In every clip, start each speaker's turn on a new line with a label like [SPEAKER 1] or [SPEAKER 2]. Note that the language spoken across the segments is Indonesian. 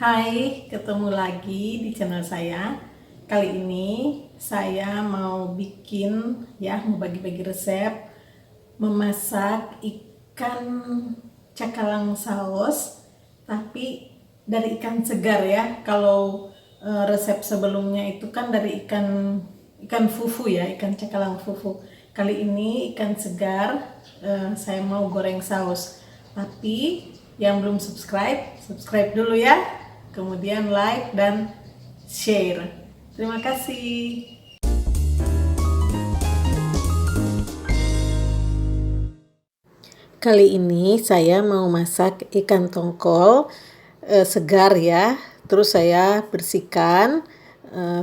[SPEAKER 1] Hai, ketemu lagi di channel saya. Kali ini saya mau mau bagi-bagi resep memasak ikan cakalang saus, tapi dari ikan segar ya. Kalau resep sebelumnya itu kan dari ikan fufu ya, ikan cakalang fufu. Kali ini ikan segar, saya mau goreng saus. Tapi yang belum subscribe dulu ya. Kemudian like dan share. Terima kasih. Kali ini saya mau masak ikan tongkol segar ya. Terus saya bersihkan.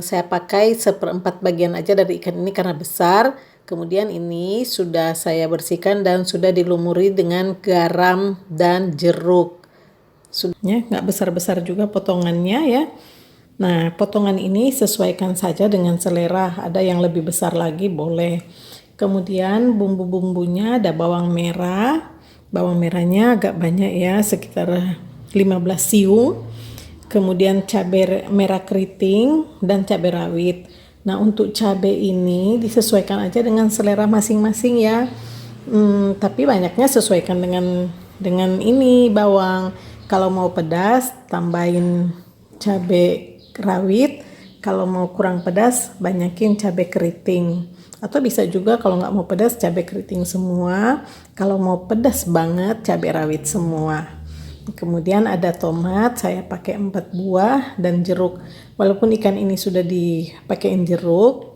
[SPEAKER 1] Saya pakai 1/4 bagian aja dari ikan ini karena besar. Kemudian ini sudah saya bersihkan dan sudah dilumuri dengan garam dan jeruk. Sudahnya nggak besar-besar juga potongannya ya. Nah, potongan ini sesuaikan saja dengan selera. Ada yang lebih besar lagi boleh. Kemudian bumbu-bumbunya ada bawang merah. Bawang merahnya agak banyak ya, sekitar 15 siung. Kemudian cabai merah keriting dan cabai rawit. Nah, untuk cabai ini disesuaikan aja dengan selera masing-masing ya. Tapi banyaknya sesuaikan dengan ini bawang. Kalau mau pedas tambahin cabai rawit, kalau mau kurang pedas banyakin cabai keriting, atau bisa juga kalau nggak mau pedas cabai keriting semua, kalau mau pedas banget cabai rawit semua. Kemudian ada tomat, saya pakai 4 buah, dan jeruk. Walaupun ikan ini sudah dipakein jeruk,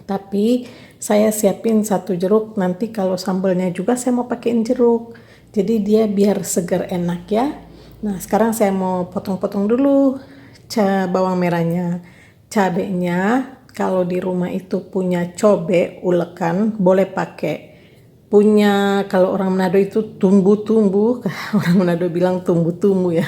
[SPEAKER 1] tapi saya siapin 1 jeruk, nanti kalau sambalnya juga saya mau pakein jeruk, jadi dia biar segar enak ya. Nah, sekarang saya mau potong-potong dulu bawang merahnya. Cabenya kalau di rumah itu punya cobe ulekan boleh pakai. Punya kalau orang Manado itu tumbu-tumbu, orang Manado bilang tumbu-tumbu ya.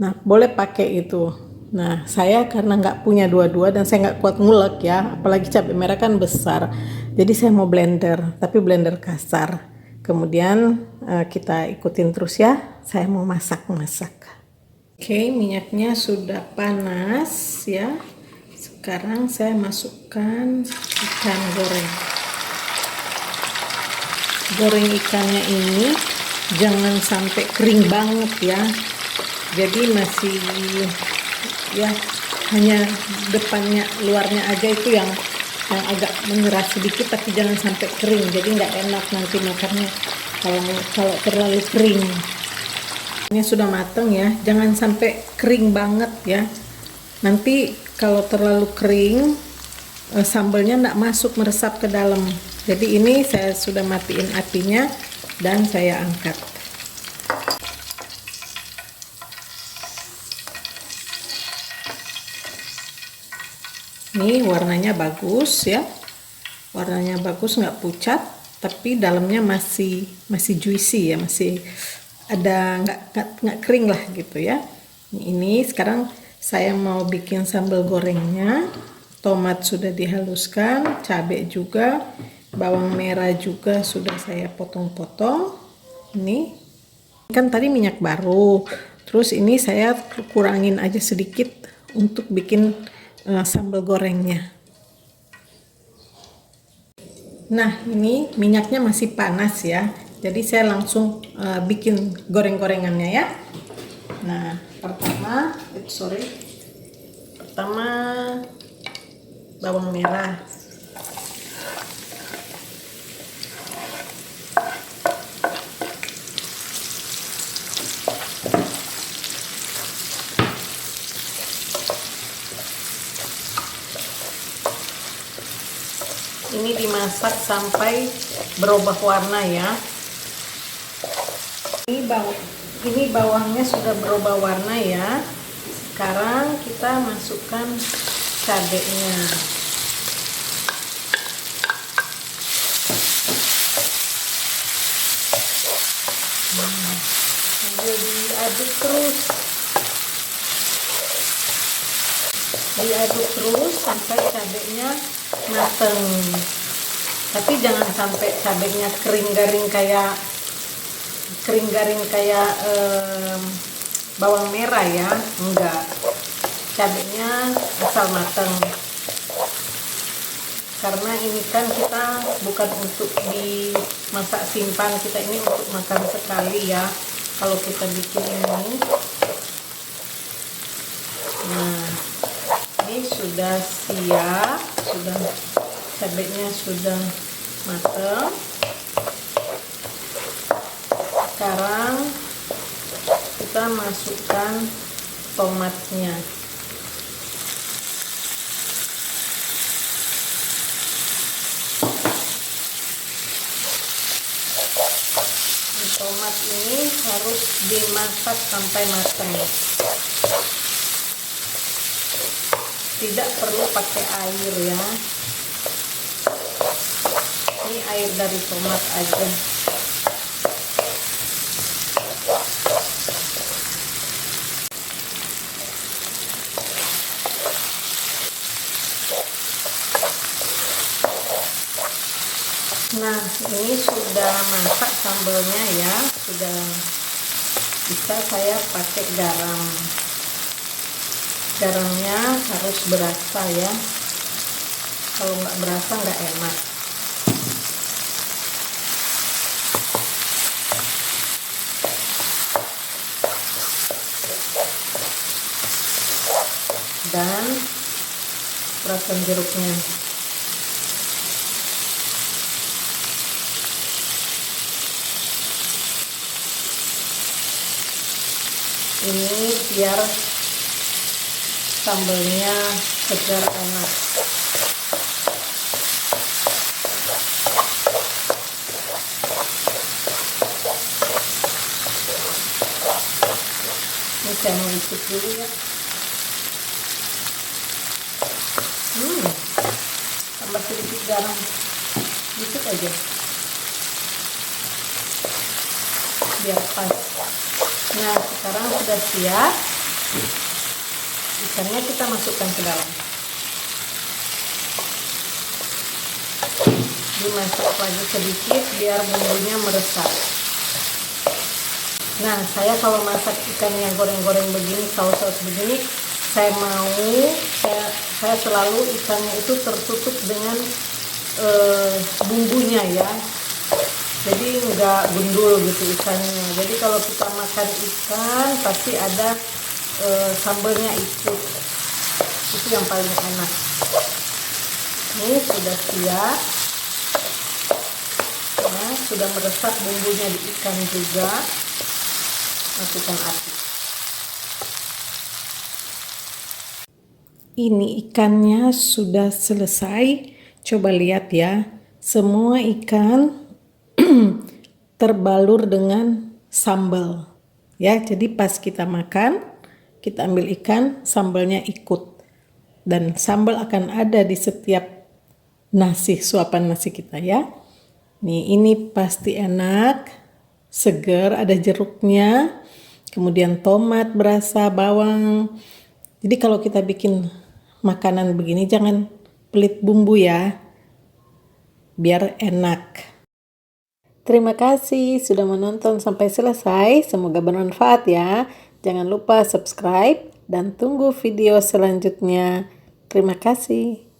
[SPEAKER 1] Nah boleh pakai itu. Nah, saya karena nggak punya dua-dua dan saya nggak kuat ngulek ya, apalagi cabai merah kan besar, jadi saya mau blender, tapi blender kasar. Kemudian kita ikutin terus ya, saya mau masak. Oke, minyaknya sudah panas ya. Sekarang saya masukkan ikan goreng. Goreng ikannya ini jangan sampai kering banget ya. Jadi masih ya hanya depannya, luarnya aja itu yang agak menyerah sedikit, tapi jangan sampai kering. Jadi nggak enak nanti makannya kalau terlalu kering. Ini sudah mateng ya, jangan sampai kering banget ya. Nanti kalau terlalu kering sambalnya nggak masuk, meresap ke dalam. Jadi ini saya sudah matiin apinya dan saya angkat. Ini warnanya bagus ya, warnanya bagus, nggak pucat, tapi dalamnya masih juicy ya, masih ada nggak kering lah gitu ya. Ini sekarang saya mau bikin sambal gorengnya. Tomat sudah dihaluskan, cabai juga, bawang merah juga sudah saya potong-potong. Ini kan tadi minyak baru, terus ini saya kurangin aja sedikit untuk bikin sambal gorengnya. Nah, ini minyaknya masih panas ya, jadi saya langsung bikin goreng-gorengannya ya. Nah, pertama bawang merah. Ini dimasak sampai berubah warna ya. Ini bawangnya sudah berubah warna ya. Sekarang kita masukkan cabenya. Sambil diaduk terus sampai cabenya mateng. Tapi jangan sampai cabenya kering garing kayak kering garing kayak bawang merah ya, enggak. Cabenya asal matang. Karena ini kan kita bukan untuk dimasak simpan, kita ini untuk makan sekali ya. Kalau kita bikin ini. Nah, ini sudah siap, cabenya sudah matang. Sekarang kita masukkan tomatnya. Tomat ini harus dimasak sampai matang. Tidak perlu pakai air ya. Ini air dari tomat aja. Nah, ini sudah masak sambalnya ya, sudah bisa saya pakai garam. Garamnya harus berasa ya, kalau nggak berasa nggak enak. Dan perasan jeruknya. Ini biar sambalnya segar enak. Ini saya mau icip dulu ya. Tambah sedikit garam, dikit aja, biar pas. Nah, sekarang sudah siap. Ikannya kita masukkan ke dalam. Dimasak lagi sedikit biar bumbunya meresap. Nah, saya kalau masak ikan yang goreng-goreng begini, saus-saus begini, saya selalu ikannya itu tertutup dengan bumbunya ya. Jadi nggak gundul gitu ikannya. Jadi kalau kita makan ikan pasti ada sambalnya ikut. Itu yang paling enak. Ini sudah siap. Nah, sudah meresap bumbunya di ikan juga. Masukkan api. Ini ikannya sudah selesai. Coba lihat ya. Semua ikan terbalur dengan sambal ya, jadi pas kita makan kita ambil ikan, sambalnya ikut, dan sambal akan ada di setiap suapan nasi kita ya. Nih, ini pasti enak, segar, ada jeruknya, kemudian tomat berasa, bawang. Jadi kalau kita bikin makanan begini jangan pelit bumbu ya, biar enak. Terima kasih sudah menonton sampai selesai. Semoga bermanfaat ya. Jangan lupa subscribe dan tunggu video selanjutnya. Terima kasih.